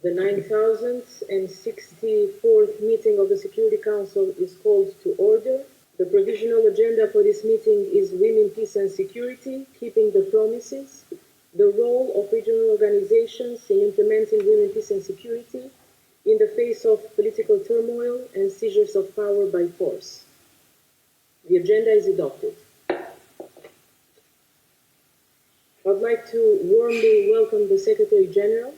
The 9064th meeting of the Security Council is called to order. The provisional agenda for this meeting is Women, Peace and Security, Keeping the Promises, the role of regional organizations in implementing women, peace and security in the face of political turmoil and seizures of power by force. The agenda is adopted. I'd like to warmly welcome the Secretary General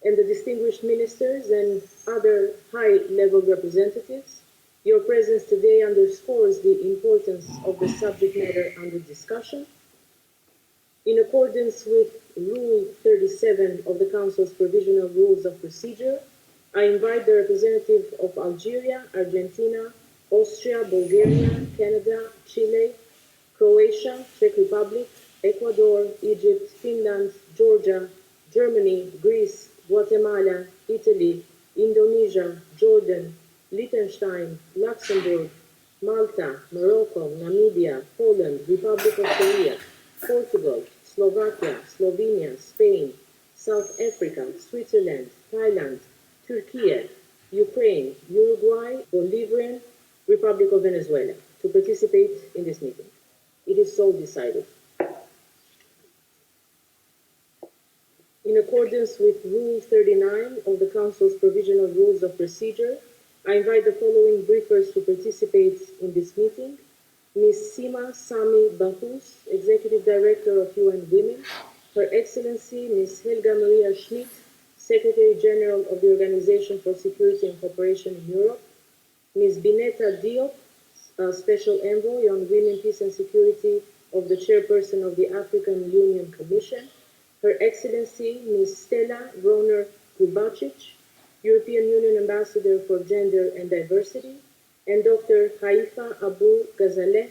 and the distinguished ministers and other high-level representatives. Your presence today underscores the importance of the subject matter under discussion. In accordance with Rule 37 of the Council's Provisional Rules of Procedure, I invite the representative of Algeria, Argentina, Austria, Bulgaria, Canada, Chile, Croatia, Czech Republic, Ecuador, Egypt, Finland, Georgia, Germany, Greece, Guatemala, Italy, Indonesia, Jordan, Liechtenstein, Luxembourg, Malta, Morocco, Namibia, Poland, Republic of Korea, Portugal, Slovakia, Slovenia, Spain, South Africa, Switzerland, Thailand, Turkey, Ukraine, Uruguay, Bolivarian Republic of Venezuela to participate in this meeting. It is so decided. In accordance with Rule 39 of the Council's Provisional Rules of Procedure, I invite the following briefers to participate in this meeting. Ms. Sima Sami Bahous, Executive Director of UN Women, Her Excellency Ms. Helga Maria Schmidt, Secretary General of the Organization for Security and Cooperation in Europe, Ms. Bineta Diop, Special Envoy on Women, Peace and Security of the Chairperson of the African Union Commission, Her Excellency Ms. Stella Groner-Grubacic, European Union Ambassador for Gender and Diversity, and Dr. Haifa Abu Ghazaleh,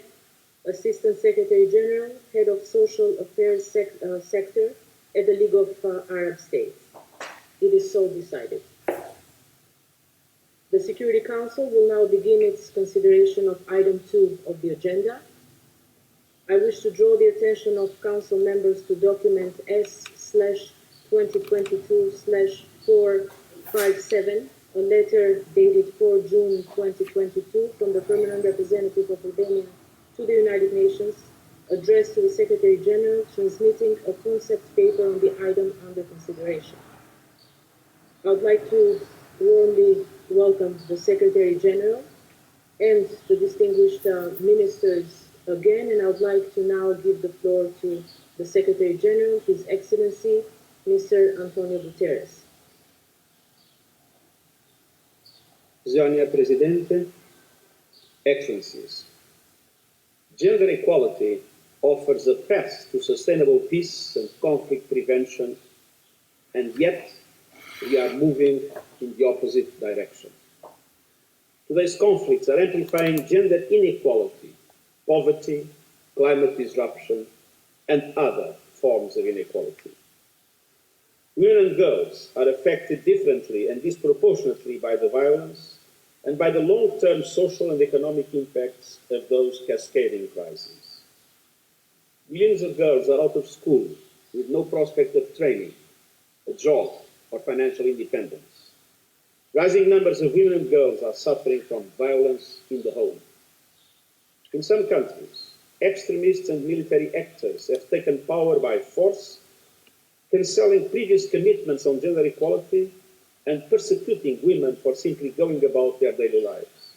Assistant Secretary General, Head of Social Affairs Sector at the League of Arab States. It is so decided. The Security Council will now begin its consideration of item 2 of the agenda. I wish to draw the attention of Council members to document S/2022/457, a letter dated 4 June 2022 from the Permanent Representative of Albania to the United Nations, addressed to the Secretary General, transmitting a concept paper on the item under consideration. I would like to warmly welcome the Secretary General and the distinguished ministers again, and I would like to now give the floor to the Secretary General, His Excellency, Mr. Antonio Guterres. Signor Presidente, Excellencies, gender equality offers a path to sustainable peace and conflict prevention, and yet we are moving in the opposite direction. Today's conflicts are amplifying gender inequality, poverty, climate disruption, and other forms of inequality. Women and girls are affected differently and disproportionately by the violence and by the long-term social and economic impacts of those cascading crises. Millions of girls are out of school with no prospect of training, a job, or financial independence. Rising numbers of women and girls are suffering from violence in the home. In some countries, extremists and military actors have taken power by force, cancelling previous commitments on gender equality and persecuting women for simply going about their daily lives.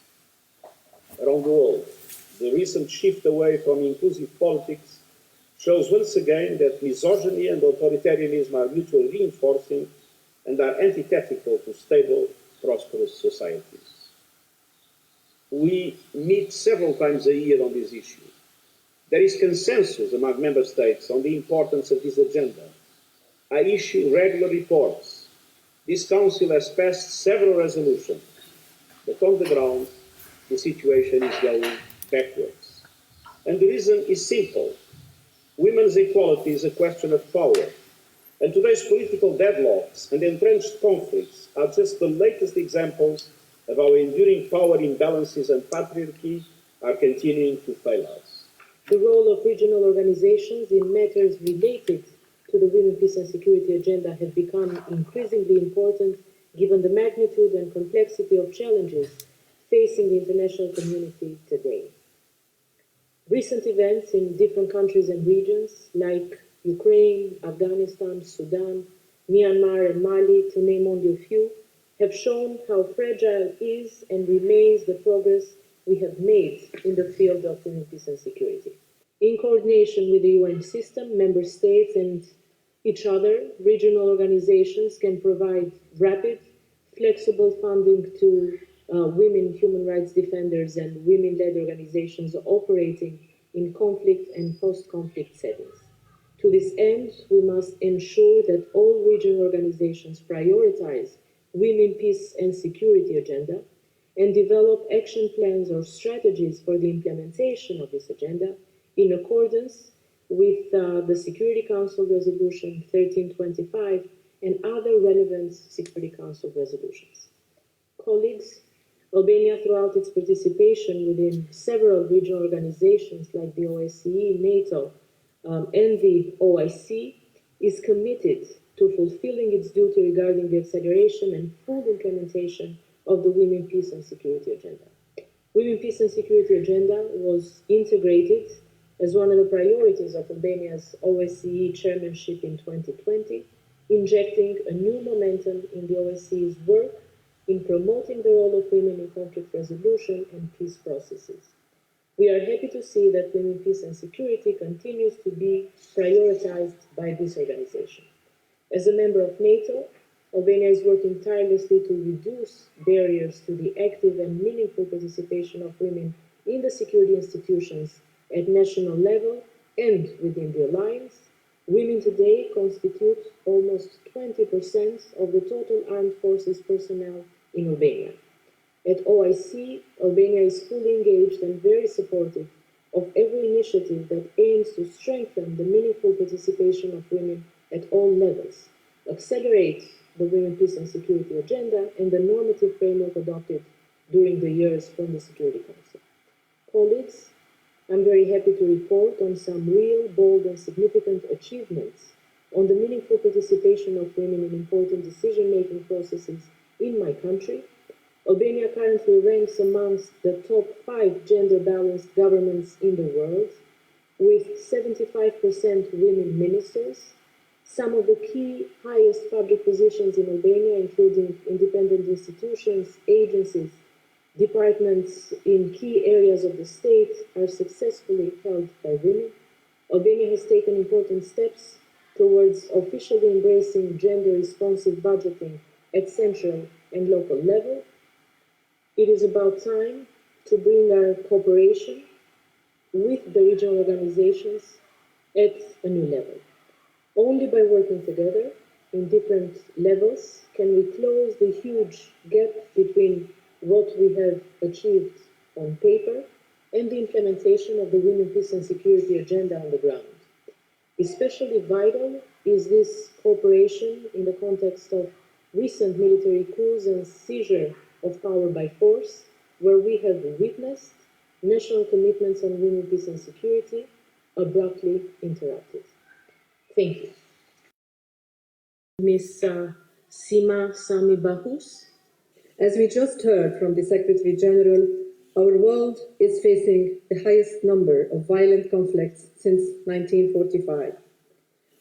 Around the world, the recent shift away from inclusive politics shows once again that misogyny and authoritarianism are mutually reinforcing and are antithetical to stable, prosperous societies. We meet several times a year on this issue. There is consensus among member states on the importance of this agenda. I issue regular reports. This Council has passed several resolutions, but on the ground, the situation is going backwards. And the reason is simple. Women's equality is a question of power, and today's political deadlocks and entrenched conflicts are just the latest examples of how enduring power imbalances and patriarchy are continuing to fail us. The role of regional organizations in matters related to the Women, Peace and Security agenda have become increasingly important given the magnitude and complexity of challenges facing the international community today. Recent events in different countries and regions, like Ukraine, Afghanistan, Sudan, Myanmar, and Mali, to name only a few, have shown how fragile is and remains the progress we have made in the field of women, peace and security. In coordination with the UN system, member states and each other, regional organizations can provide rapid, flexible funding to women human rights defenders and women-led organizations operating in conflict and post-conflict settings. To this end, we must ensure that all regional organizations prioritize women, peace and security agenda and develop action plans or strategies for the implementation of this agenda in accordance with the Security Council Resolution 1325 and other relevant Security Council resolutions. Colleagues, Albania, throughout its participation within several regional organizations like the OSCE, NATO, and the OIC, is committed to fulfilling its duty regarding the acceleration and full implementation of the Women, Peace and Security agenda. Women, Peace and Security agenda was integrated as one of the priorities of Albania's OSCE chairmanship in 2020, injecting a new momentum in the OSCE's work in promoting the role of women in conflict resolution and peace processes. We are happy to see that women, peace and security continues to be prioritized by this organization. As a member of NATO, Albania is working tirelessly to reduce barriers to the active and meaningful participation of women in the security institutions at national level and within the alliance. Women today constitute almost 20% of the total armed forces personnel in Albania. At OIC, Albania is fully engaged and very supportive of every initiative that aims to strengthen the meaningful participation of women at all levels, accelerate the Women, Peace and Security agenda, and the normative framework adopted during the years from the Security Council. Colleagues, I'm very happy to report on some real, bold, and significant achievements on the meaningful participation of women in important decision-making processes in my country. Albania currently ranks amongst the top 5 gender-balanced governments in the world, with 75% women ministers. Some of the key highest public positions in Albania, including independent institutions, agencies, departments in key areas of the state, are successfully held by women. Albania has taken important steps towards officially embracing gender-responsive budgeting at central and local level. It is about time to bring our cooperation with the regional organizations at a new level. Only by working together in different levels can we close the huge gap between what we have achieved on paper and the implementation of the Women, Peace and Security agenda on the ground. Especially vital is this cooperation in the context of recent military coups and seizure of power by force, where we have witnessed national commitments on women, peace and security abruptly interrupted. Thank you. Ms. Sima Sami Bahus. As we just heard from the Secretary General, our world is facing the highest number of violent conflicts since 1945.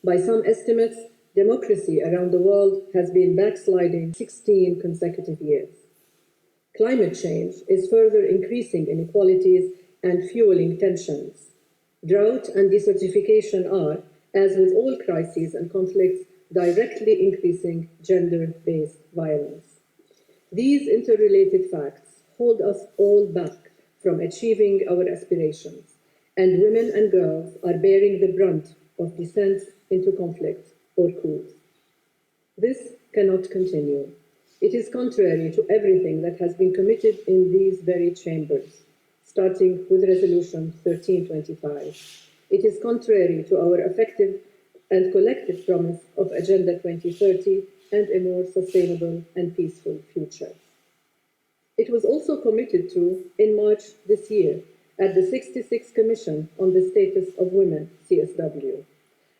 By some estimates, democracy around the world has been backsliding 16 consecutive years. Climate change is further increasing inequalities and fueling tensions. Drought and desertification are, as with all crises and conflicts, directly increasing gender-based violence. These interrelated facts hold us all back from achieving our aspirations, and women and girls are bearing the brunt of descent into conflict or coups. This cannot continue. It is contrary to everything that has been committed in these very chambers, starting with Resolution 1325. It is contrary to our effective and collective promise of Agenda 2030 and a more sustainable and peaceful future. It was also committed to in March this year at the 66th Commission on the Status of Women, CSW.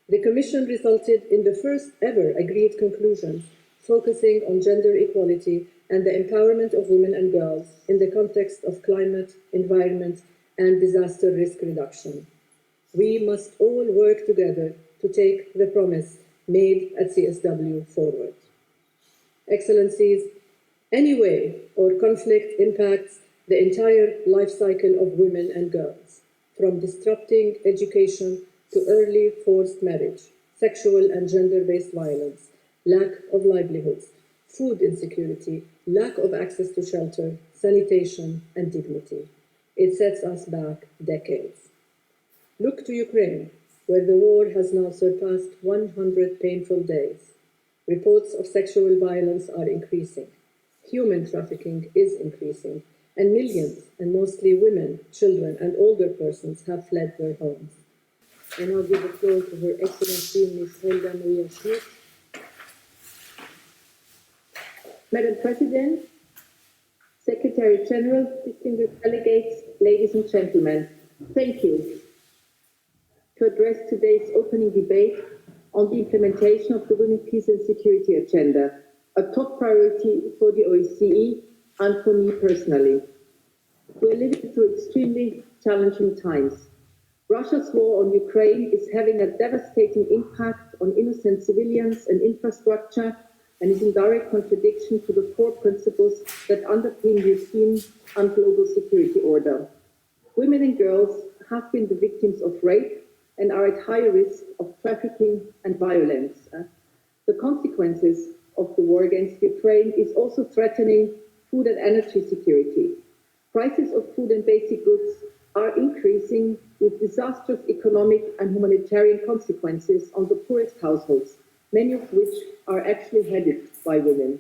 The Commission resulted in the first ever agreed conclusions focusing on gender equality and the empowerment of women and girls in the context of climate, environment, and disaster risk reduction. We must all work together to take the promise made at CSW forward. Excellencies, any way or conflict impacts the entire life cycle of women and girls, from disrupting education to early forced marriage, sexual and gender-based violence, lack of livelihoods, food insecurity, lack of access to shelter, sanitation, and dignity. It sets us back decades. Look to Ukraine, where the war has now surpassed 100 painful days. Reports of sexual violence are increasing. Human trafficking is increasing, and millions, and mostly women, children, and older persons have fled their homes. And I'll give the floor to Her Excellency Ms. Helga Maria Schmidt. Madam President, Secretary General, distinguished delegates, ladies and gentlemen, thank you to address today's opening debate on the implementation of the Women, Peace and Security Agenda, a top priority for the OSCE and for me personally. We are living through extremely challenging times. Russia's war on Ukraine is having a devastating impact on innocent civilians and infrastructure and is in direct contradiction to the core principles that underpin European and global security order. Women and girls have been the victims of rape and are at higher risk of trafficking and violence. The consequences of the war against Ukraine is also threatening food and energy security. Prices of food and basic goods are increasing with disastrous economic and humanitarian consequences on the poorest households, many of which are actually headed by women.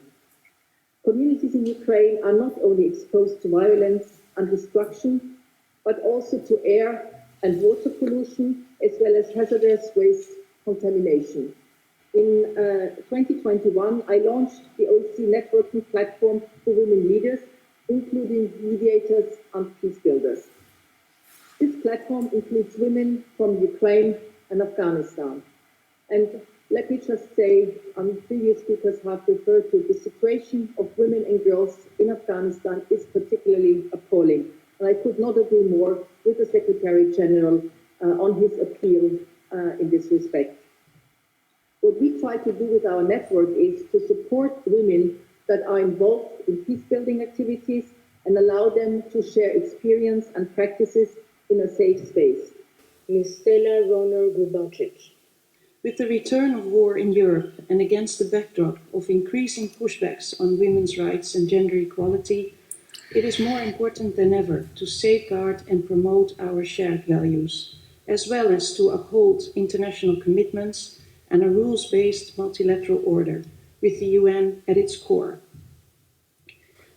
Communities in Ukraine are not only exposed to violence and destruction, but also to air and water pollution, as well as hazardous waste contamination. In 2021, I launched the OSCE networking platform for women leaders, including mediators and peace builders. This platform includes women from Ukraine and Afghanistan. And let me just say, previous speakers have referred to the situation of women and girls in Afghanistan is particularly appalling. And I could not agree more with the Secretary General on his appeal in this respect. What we try to do with our network is to support women that are involved in peace-building activities and allow them to share experience and practices in a safe space. Ms. Stella Roner-Grubacic. With the return of war in Europe and against the backdrop of increasing pushbacks on women's rights and gender equality, it is more important than ever to safeguard and promote our shared values, as well as to uphold international commitments and a rules-based multilateral order with the UN at its core.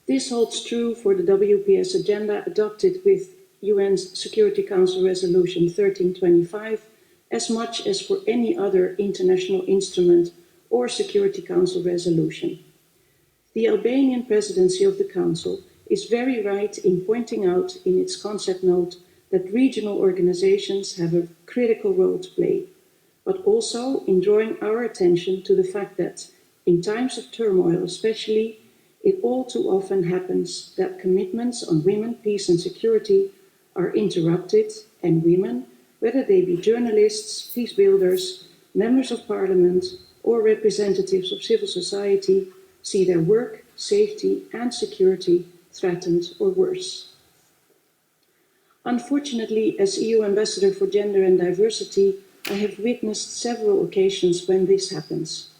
This holds true for the WPS agenda adopted with UN's Security Council Resolution 1325, as much as for any other international instrument or Security Council resolution. The Albanian presidency of the Council is very right in pointing out in its concept note that regional organizations have a critical role to play, but also in drawing our attention to the fact that, in times of turmoil especially, it all too often happens that commitments on women, peace and security are interrupted, and women, whether they be journalists, peace builders, members of parliament, or representatives of civil society, see their work, safety and security threatened or worse. Unfortunately, as EU Ambassador for Gender and Diversity, I have witnessed several occasions when this happens,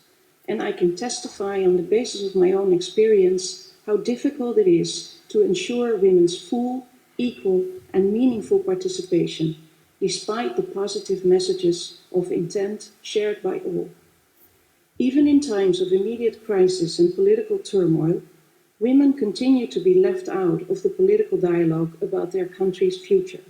and I can testify on the basis of my own experience how difficult it is to ensure women's full, equal and meaningful participation, despite the positive messages of intent shared by all. Even in times of immediate crisis and political turmoil, women continue to be left out of the political dialogue about their country's future.